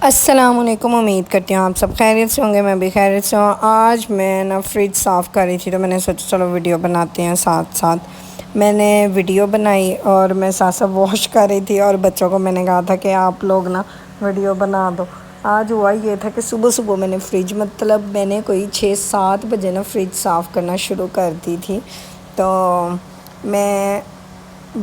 السلام علیکم، امید کرتی ہوں آپ سب خیریت سے ہوں گے، میں بھی خیریت سے ہوں۔ آج میں فریج صاف کر رہی تھی تو میں نے سوچا چلو ویڈیو بناتے ہیں ساتھ ساتھ۔ میں نے ویڈیو بنائی اور میں ساتھ ساتھ واش کر رہی تھی، اور بچوں کو میں نے کہا تھا کہ آپ لوگ ویڈیو بنا دو۔ آج ہوا یہ تھا کہ صبح صبح میں نے فریج میں نے کوئی 6-7 بجے فریج صاف کرنا شروع کر دی تھی۔ تو میں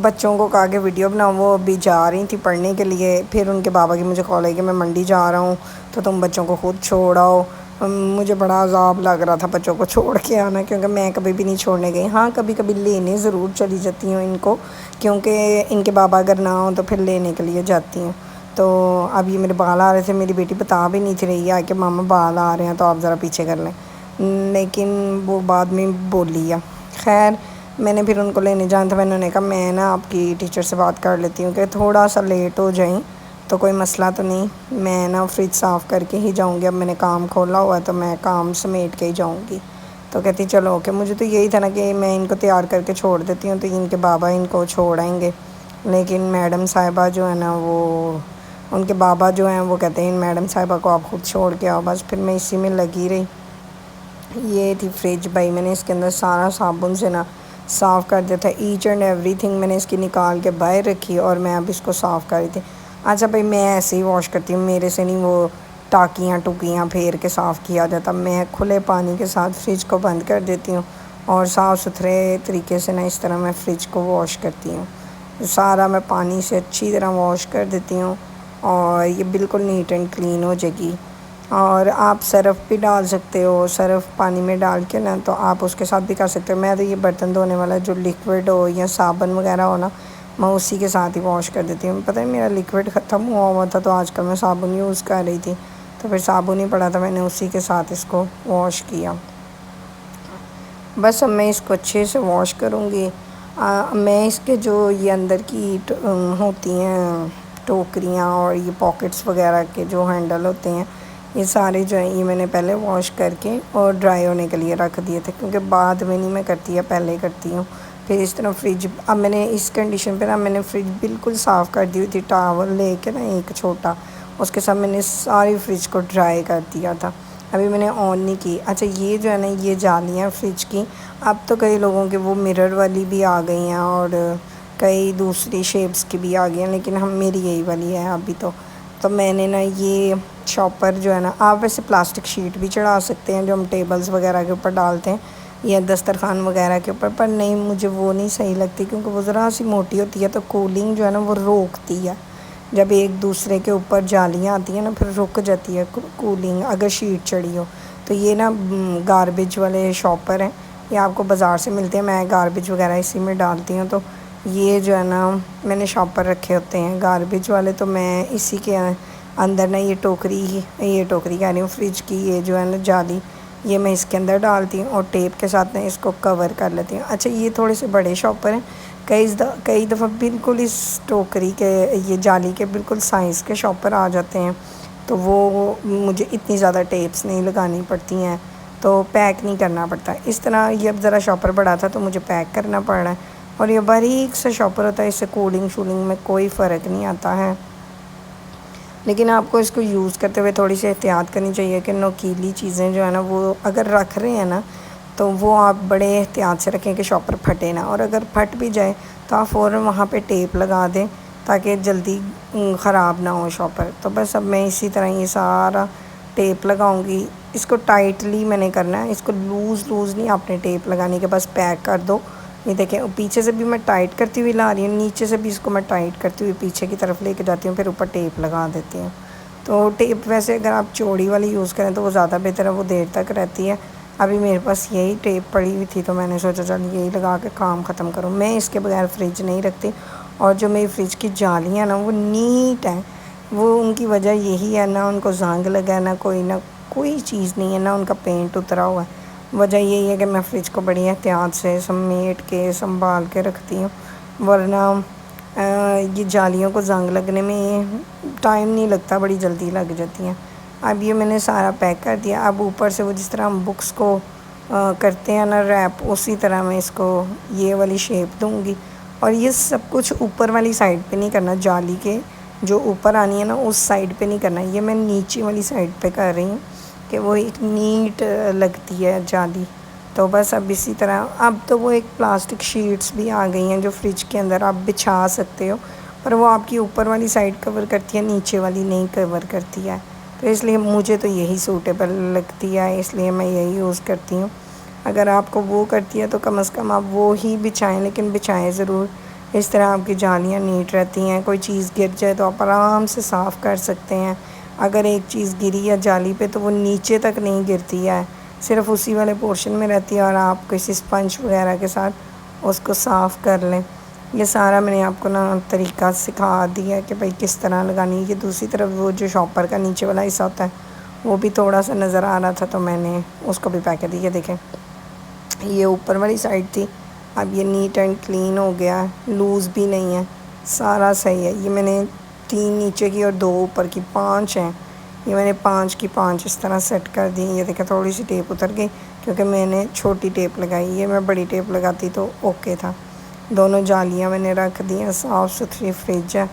بچوں کو کہا کہ ویڈیو بناؤ، وہ ابھی جا رہی تھی پڑھنے کے لیے۔ پھر ان کے بابا کی مجھے کال آئی کہ میں منڈی جا رہا ہوں تو تم بچوں کو خود چھوڑ آؤ۔ مجھے بڑا عذاب لگ رہا تھا بچوں کو چھوڑ کے آنا، کیونکہ میں کبھی بھی نہیں چھوڑنے گئی۔ ہاں کبھی کبھی لینے ضرور چلی جاتی ہوں ان کو، کیونکہ ان کے بابا اگر نہ ہوں تو پھر لینے کے لیے جاتی ہوں۔ تو اب یہ میرے بال آ رہے تھے، میری بیٹی بتا بھی نہیں تھی رہی ہے کہ ماما بال آ رہے ہیں تو آپ ذرا پیچھے کر لیں، لیکن وہ بعد میں بولی ہے۔ خیر میں نے پھر ان کو لینے جانا تھا، میں نے کہا میں آپ کی ٹیچر سے بات کر لیتی ہوں کہ تھوڑا سا لیٹ ہو جائیں تو کوئی مسئلہ تو نہیں، میں فریج صاف کر کے ہی جاؤں گی۔ اب میں نے کام کھولا ہوا ہے تو میں کام سمیٹ کے ہی جاؤں گی۔ تو کہتی چلو اوکے۔ مجھے تو یہی تھا کہ میں ان کو تیار کر کے چھوڑ دیتی ہوں تو ان کے بابا ان کو چھوڑ آئیں گے، لیکن میڈم صاحبہ جو ہے وہ ان کے بابا جو ہیں وہ کہتے ہیں میڈم صاحبہ کو آپ خود چھوڑ کے آؤ۔ بس پھر میں اسی میں لگی رہی۔ یہ تھی فریج بھائی، میں نے اس کے اندر سارا صابن سے صاف کر دیا تھا، ایچ اینڈ ایوری تھنگ میں نے اس کی نکال کے باہر رکھی، اور میں اب اس کو صاف کر رہی تھی۔ اچھا بھائی میں ایسے ہی واش کرتی ہوں، میرے سے نہیں وہ ٹاکیاں ٹوکیاں پھیر کے صاف کیا جاتا۔ میں کھلے پانی کے ساتھ فریج کو بند کر دیتی ہوں اور صاف ستھرے طریقے سے اس طرح میں فریج کو واش کرتی ہوں۔ سارا میں پانی سے اچھی طرح واش کر دیتی ہوں اور یہ بالکل نیٹ اینڈ کلین ہو جائے گی۔ اور آپ سرف بھی ڈال سکتے ہو، سرف پانی میں ڈال کے تو آپ اس کے ساتھ بھی کر سکتے ہو۔ میں تو یہ برتن دھونے والا جو لیکوڈ ہو یا صابن وغیرہ ہو میں اسی کے ساتھ ہی واش کر دیتی ہوں۔ پتہ ہے میرا لیکوڈ ختم ہوا تھا تو آج کل میں صابن یوز کر رہی تھی، تو پھر صابن ہی پڑا تھا، میں نے اسی کے ساتھ اس کو واش کیا۔ بس اب میں اس کو اچھے سے واش کروں گی۔ میں اس کے جو یہ اندر کی ہوتی ہیں ٹوکریاں اور یہ پاکٹس وغیرہ کے جو ہینڈل ہوتے ہیں، یہ سارے جو ہیں یہ میں نے پہلے واش کر کے اور ڈرائی ہونے کے لیے رکھ دیے تھے، کیونکہ بعد میں نہیں میں کرتی ہے، پہلے کرتی ہوں۔ پھر اس طرح فریج اب میں نے اس کنڈیشن پہ میں نے فریج بالکل صاف کر دی ہوئی تھی، ٹاول لے کے ایک چھوٹا، اس کے ساتھ میں نے ساری فریج کو ڈرائی کر دیا تھا، ابھی میں نے آن نہیں کی۔ اچھا یہ جو ہے یہ جالیاں فریج کی، اب تو کئی لوگوں کے وہ مرر والی بھی آ گئی ہیں اور کئی دوسری شیپس کی بھی آ گئی ہیں، لیکن میری یہی والی ہے ابھی تو میں نے یہ شاپر جو ہے آپ ویسے پلاسٹک شیٹ بھی چڑھا سکتے ہیں جو ہم ٹیبلز وغیرہ کے اوپر ڈالتے ہیں یا دسترخوان وغیرہ کے اوپر، پر نہیں مجھے وہ نہیں صحیح لگتی، کیونکہ وہ ذرا سی موٹی ہوتی ہے تو کولنگ جو ہے وہ روکتی ہے۔ جب ایک دوسرے کے اوپر جالیاں آتی ہیں پھر رک جاتی ہے کولنگ اگر شیٹ چڑھی ہو۔ تو یہ گاربیج والے شاپر ہیں، یہ آپ کو بازار سے ملتے ہیں، میں گاربیج وغیرہ اسی میں ڈالتی ہوں۔ تو یہ جو ہے میں نے شاپر رکھے ہوتے ہیں گاربیج والے، تو میں اسی کے اندر یہ ٹوکری کہہ رہی ہوں فریج کی، یہ جو ہے جالی یہ میں اس کے اندر ڈالتی ہوں اور ٹیپ کے ساتھ اس کو کور کر لیتی ہوں۔ اچھا یہ تھوڑے سے بڑے شاپر ہیں، کئی دفعہ بالکل اس ٹوکری کے یہ جالی کے بالکل سائز کے شاپر آ جاتے ہیں، تو وہ مجھے اتنی زیادہ ٹیپس نہیں لگانی پڑتی ہیں، تو پیک نہیں کرنا پڑتا۔ اس طرح یہ اب ذرا شاپر بڑا تھا تو مجھے پیک کرنا پڑ رہا ہے، اور یہ باریک سا شاپر ہوتا ہے، اس سے کولنگ شولنگ میں کوئی فرق نہیں آتا ہے، لیکن آپ کو اس کو یوز کرتے ہوئے تھوڑی سی احتیاط کرنی چاہیے کہ نوکیلی چیزیں جو ہے وہ اگر رکھ رہے ہیں تو وہ آپ بڑے احتیاط سے رکھیں کہ شاپر پھٹے نہ، اور اگر پھٹ بھی جائے تو آپ فوراً وہاں پہ ٹیپ لگا دیں تاکہ جلدی خراب نہ ہو شاپر۔ تو بس اب میں اسی طرح یہ سارا ٹیپ لگاؤں گی، اس کو ٹائٹلی میں نے کرنا ہے، اس کو لوز نہیں آپ نے ٹیپ لگانی کہ بس پیک کر دو۔ یہ دیکھیں پیچھے سے بھی میں ٹائٹ کرتی ہوئی لا رہی ہوں، نیچے سے بھی اس کو میں ٹائٹ کرتی ہوئی پیچھے کی طرف لے کے جاتی ہوں، پھر اوپر ٹیپ لگا دیتی ہوں۔ تو ٹیپ ویسے اگر آپ چوڑی والی یوز کریں تو وہ زیادہ بہتر ہے، وہ دیر تک رہتی ہے۔ ابھی میرے پاس یہی ٹیپ پڑی ہوئی تھی تو میں نے سوچا چل یہی لگا کے کام ختم کروں، میں اس کے بغیر فریج نہیں رکھتی۔ اور جو میری فریج کی جالیاں وہ نیٹ ہیں، وہ ان کی وجہ یہی ہے، نہ ان کو زنگ لگا ہے، نہ کوئی چیز نہیں ہے، نہ ان کا پینٹ اترا ہوا ہے۔ وجہ یہی ہے کہ میں فریج کو بڑی احتیاط سے سمیٹ کے سنبھال کے رکھتی ہوں، ورنہ یہ جالیوں کو زنگ لگنے میں ٹائم نہیں لگتا، بڑی جلدی لگ جاتی ہیں۔ اب یہ میں نے سارا پیک کر دیا، اب اوپر سے وہ جس طرح ہم بکس کو کرتے ہیں ریپ، اسی طرح میں اس کو یہ والی شیپ دوں گی، اور یہ سب کچھ اوپر والی سائڈ پہ نہیں کرنا جالی کے، جو اوپر آنی ہے نا اس سائڈ پہ نہیں کرنا، یہ میں نیچے والی سائڈ پہ کر رہی ہوں کہ وہ ایک نیٹ لگتی ہے جالی. تو بس اب اسی طرح اب تو وہ ایک پلاسٹک شیٹس بھی آ گئی ہیں جو فریج کے اندر آپ بچھا سکتے ہو، پر وہ آپ کی اوپر والی سائڈ کور کرتی ہے، نیچے والی نہیں کور کرتی ہے. تو اس لیے مجھے تو یہی سوٹیبل لگتی ہے، اس لیے میں یہی یوز کرتی ہوں. اگر آپ کو وہ کرتی ہے تو کم از کم آپ وہ ہی بچھائیں، لیکن بچھائیں ضرور. اس طرح آپ کی جالیاں نیٹ رہتی ہیں، کوئی چیز گر جائے تو آپ آرام سے صاف کر سکتے ہیں. اگر ایک چیز گری ہے جالی پہ تو وہ نیچے تک نہیں گرتی ہے، صرف اسی والے پورشن میں رہتی ہے، اور آپ کسی اسپنج وغیرہ کے ساتھ اس کو صاف کر لیں. یہ سارا میں نے آپ کو نا طریقہ سکھا دیا کہ بھائی کس طرح لگانی ہے. یہ دوسری طرف وہ جو شاپر کا نیچے والا حصہ ہوتا ہے وہ بھی تھوڑا سا نظر آ رہا تھا تو میں نے اس کو بھی پیک کر دیا. دیکھیں یہ اوپر والی سائڈ تھی، اب یہ نیٹ اینڈ کلین ہو گیا ہے، لوز بھی نہیں ہے، سارا صحیح ہے. یہ میں نے 3 نیچے کی اور 2 اوپر کی، 5 ہیں. یہ میں نے 5 کی 5 اس طرح سیٹ کر دی. یہ دیکھیں تھوڑی سی ٹیپ اتر گئی کیونکہ میں نے چھوٹی ٹیپ لگائی ہے، میں بڑی ٹیپ لگاتی تو اوکے تھا. دونوں جالیاں میں نے رکھ دی ہیں، صاف ستھری فریج ہے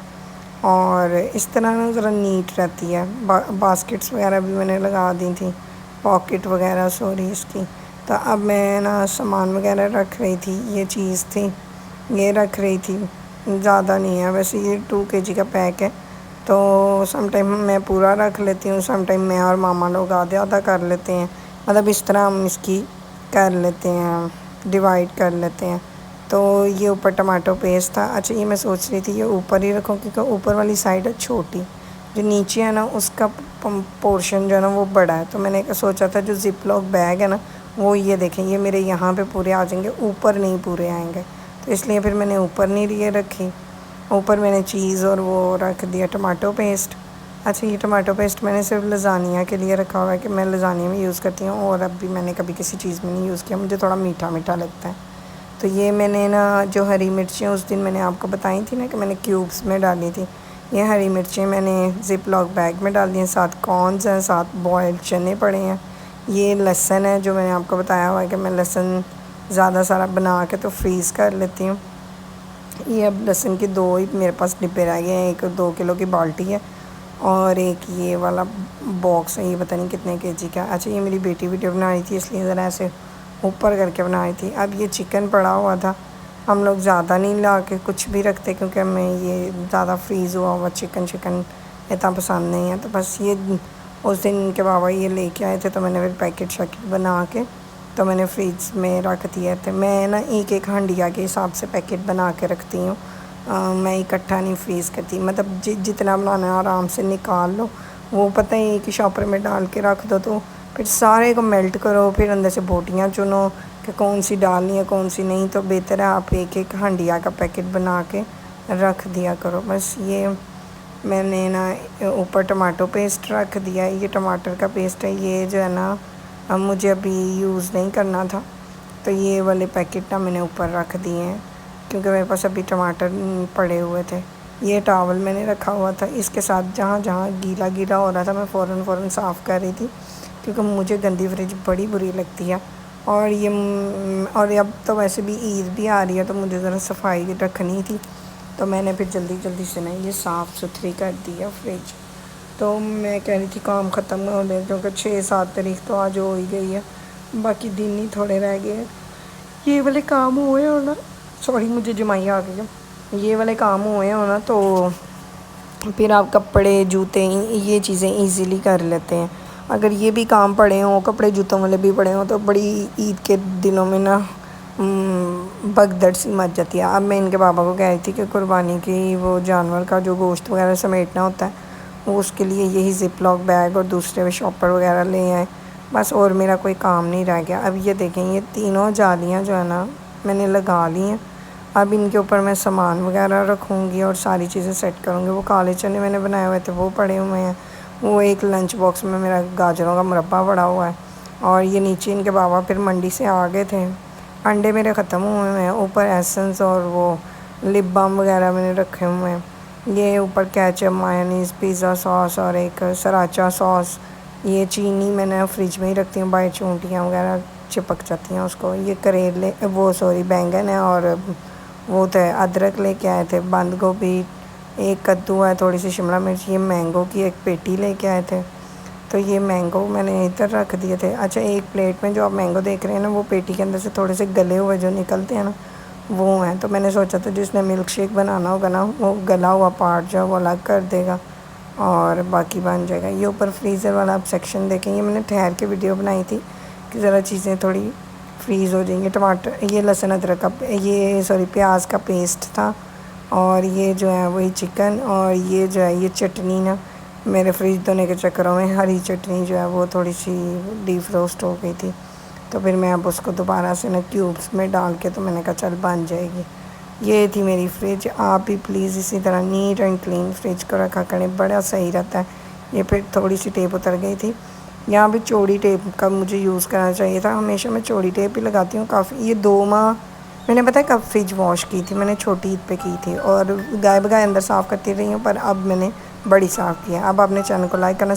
اور اس طرح نا ذرا نیٹ رہتی ہے. باسکٹس وغیرہ بھی میں نے لگا دی تھیں، پاکٹ وغیرہ سوری اس کی. تو اب میں نا سامان وغیرہ رکھ رہی تھی، یہ چیز تھی یہ رکھ رہی تھی. زیادہ نہیں ہے ویسے، یہ 2 kg کا پیک ہے تو سم ٹائم میں پورا رکھ لیتی ہوں، سم ٹائم میں اور ماما لوگ آدھا آدھا کر لیتے ہیں. مطلب اس طرح ہم اس کی کر لیتے ہیں، ڈیوائڈ کر لیتے ہیں. تو یہ اوپر ٹماٹو پیسٹ تھا. اچھا یہ میں سوچ رہی تھی یہ اوپر ہی رکھوں کیونکہ اوپر والی سائڈ ہے چھوٹی، جو نیچے ہے نا اس کا پورشن جو ہے نا وہ بڑا ہے. تو میں نے سوچا تھا جو زپ لاک بیگ ہے نا وہ یہ دیکھیں یہ میرے یہاں پہ پورے آ جائیں گے، اوپر نہیں پورے آئیں گے. تو اس لیے پھر میں نے اوپر نہیں لیے رکھی، اوپر میں نے چیز اور وہ رکھ دیا ٹماٹو پیسٹ. اچھا یہ ٹماٹو پیسٹ میں نے صرف لزانیہ کے لیے رکھا ہوا ہے کہ میں لزانیہ میں یوز کرتی ہوں، اور اب بھی میں نے کبھی کسی چیز میں نہیں یوز کیا، مجھے تھوڑا میٹھا میٹھا لگتا ہے. تو یہ میں نے نا جو ہری مرچیں اس دن میں نے آپ کو بتائی تھی نا کہ میں نے کیوبس میں ڈالی تھی، یہ ہری مرچیں میں نے زپ لاک بیگ میں ڈال دی ہیں. ساتھ کارنز ہیں، ساتھ بوائلڈ چنے پڑے ہیں. یہ لہسن ہے جو میں نے آپ کو بتایا ہوا ہے کہ میں لہسن زیادہ سارا بنا کے تو فریز کر لیتی ہوں. یہ اب لہسن کی 2 ہی میرے پاس ڈبے رہ گئے ہیں، ایک 2 کلو کی بالٹی ہے اور ایک یہ والا باکس ہے، یہ پتہ نہیں کتنے kg کا. اچھا یہ میری بیٹی ویڈیو بنا رہی تھی اس لیے ذرا ایسے اوپر کر کے بنا رہی تھی. اب یہ چکن پڑا ہوا تھا، ہم لوگ زیادہ نہیں لا کے کچھ بھی رکھتے کیونکہ ہمیں یہ زیادہ فریز ہوا ہوا چکن اتنا پسند نہیں ہے. تو بس یہ اس دن ان کے بابا یہ لے کے آئے تھے تو میں نے پھر پیکٹ شیکٹ بنا کے تو میں نے فریج میں رکھ دیے تھے. میں نا ایک ایک ہنڈیا کے حساب سے پیکٹ بنا کے رکھتی ہوں، میں اکٹھا نہیں فریز کرتی. مطلب جتنا بنانا ہے آرام سے نکال لو، وہ پتہ ہے ایک ہی شاپر میں ڈال کے رکھ دو تو پھر سارے کو میلٹ کرو، پھر اندر سے بوٹیاں چنو کہ کون سی ڈالنی ہے کون سی نہیں. تو بہتر ہے آپ ایک ایک ہنڈیا کا پیکٹ بنا کے رکھ دیا کرو. بس یہ میں نے نا اوپر ٹماٹو پیسٹ رکھ دیا. یہ ٹماٹر کا پیسٹ ہے، یہ جو ہے نا مجھے ابھی یوز نہیں کرنا تھا تو یہ والے پیکٹ نا میں نے اوپر رکھ دیے ہیں کیونکہ میرے پاس ابھی ٹماٹر پڑے ہوئے تھے. یہ ٹاول میں نے رکھا ہوا تھا، اس کے ساتھ جہاں جہاں گیلا گیلا ہو رہا تھا میں فوراً صاف کر رہی تھی کیونکہ مجھے گندی فریج بڑی بری لگتی ہے. اور اور اب تو ویسے بھی عید بھی آ رہی ہے تو مجھے ذرا صفائی رکھنی تھی تو میں نے پھر جلدی جلدی سے نا یہ صاف ستھری کر دی ہے فریج. تو میں کہہ رہی تھی کام ختم ہو گئے کیونکہ 6-7 تاریخ تو آج ہو ہی گئی ہے، باقی دن ہی تھوڑے رہ گئے ہیں. یہ والے کام ہوئے ہونا، سوری مجھے جمائی آ گئی ہے. یہ والے کام ہوئے ہونا تو پھر آپ کپڑے جوتے یہ چیزیں ایزیلی کر لیتے ہیں. اگر یہ بھی کام پڑے ہوں، کپڑے جوتوں والے بھی پڑے ہوں تو بڑی عید کے دنوں میں نا بگدڑ سی مچ جاتی ہے. اب میں ان کے بابا کو کہہ رہی تھی کہ قربانی کی وہ جانور کا جو گوشت وغیرہ سمیٹنا ہوتا ہے وہ اس کے لیے یہی زپ لاک بیگ اور دوسرے شاپر وغیرہ لے آئے بس، اور میرا کوئی کام نہیں رہ گیا. اب یہ دیکھیں یہ تینوں جالیاں جو ہے نا میں نے لگا لی ہیں. اب ان کے اوپر میں سامان وغیرہ رکھوں گی اور ساری چیزیں سیٹ کروں گی. وہ کالے چنے میں نے بنائے ہوئے تھے وہ پڑے ہوئے ہیں، وہ ایک لنچ باکس میں میرا گاجروں کا مربع پڑا ہوا ہے. اور یہ نیچے ان کے بابا پھر منڈی سے آ گئے تھے، انڈے میرے ختم ہوئے ہیں. اوپر ایسنس اور وہ لپ بام وغیرہ میں نے رکھے ہوئے ہیں. یہ اوپر کیچپ مایونیز پیزا ساس اور ایک سراچا ساس. یہ چینی میں نے فریج میں ہی رکھتی ہوں، باہر چونٹیاں وغیرہ چپک جاتی ہیں اس کو. یہ کریلے وہ سوری بینگن ہے اور وہ تھے ادرک لے کے آئے تھے، بند گوبھی ایک کدو ہے، تھوڑی سی شملہ مرچ، یہ مینگو کی ایک پیٹی لے کے آئے تھے، تو یہ مینگو میں نے ادھر رکھ دیے تھے۔ اچھا ایک پلیٹ میں جو آپ مینگو دیکھ رہے ہیں نا، وہ پیٹی کے اندر سے تھوڑے سے گلے ہوئے جو نکلتے ہیں نا، وہ ہیں۔ تو میں نے سوچا تھا جس نے ملک شیک بنانا ہوگا نا، وہ گلا ہوا پارٹ جو ہے وہ الگ کر دے گا اور باقی بن جائے گا۔ یہ اوپر فریزر والا آپ سیکشن دیکھیں، یہ میں نے ٹھہر کے ویڈیو بنائی تھی کہ ذرا چیزیں تھوڑی فریز ہو جائیں گی۔ ٹماٹر، یہ لہسن ادرک کا، یہ سوری پیاز کا پیسٹ تھا، اور یہ جو ہے وہی چکن، اور یہ جو ہے یہ چٹنی نا میرے فریج دھونے کے چکروں میں ہری چٹنی جو ہے وہ تھوڑی سی ڈیپ روسٹ ہو گئی تھی، تو پھر میں اب اس کو دوبارہ سے نا کیوبس میں ڈال کے، تو میں نے کہا چل بن جائے گی۔ یہ تھی میری فریج۔ آپ بھی پلیز اسی طرح نیٹ اینڈ کلین فریج کو رکھا کریں، بڑا صحیح رہتا ہے۔ یہ پھر تھوڑی سی ٹیپ اتر گئی تھی، یہاں پہ چوڑی ٹیپ کا مجھے یوز کرنا چاہیے تھا، ہمیشہ میں چوڑی ٹیپ ہی لگاتی ہوں کافی۔ یہ 2 ماہ میں نے پتہ کب فریج واش کی تھی، میں نے چھوٹی عید پہ کی تھی، اور گائے بگائے اندر صاف کرتی رہی ہوں، پر اب میں نے بڑی صاف کی ہے۔ اب اپنے چینل کو لائک کرنا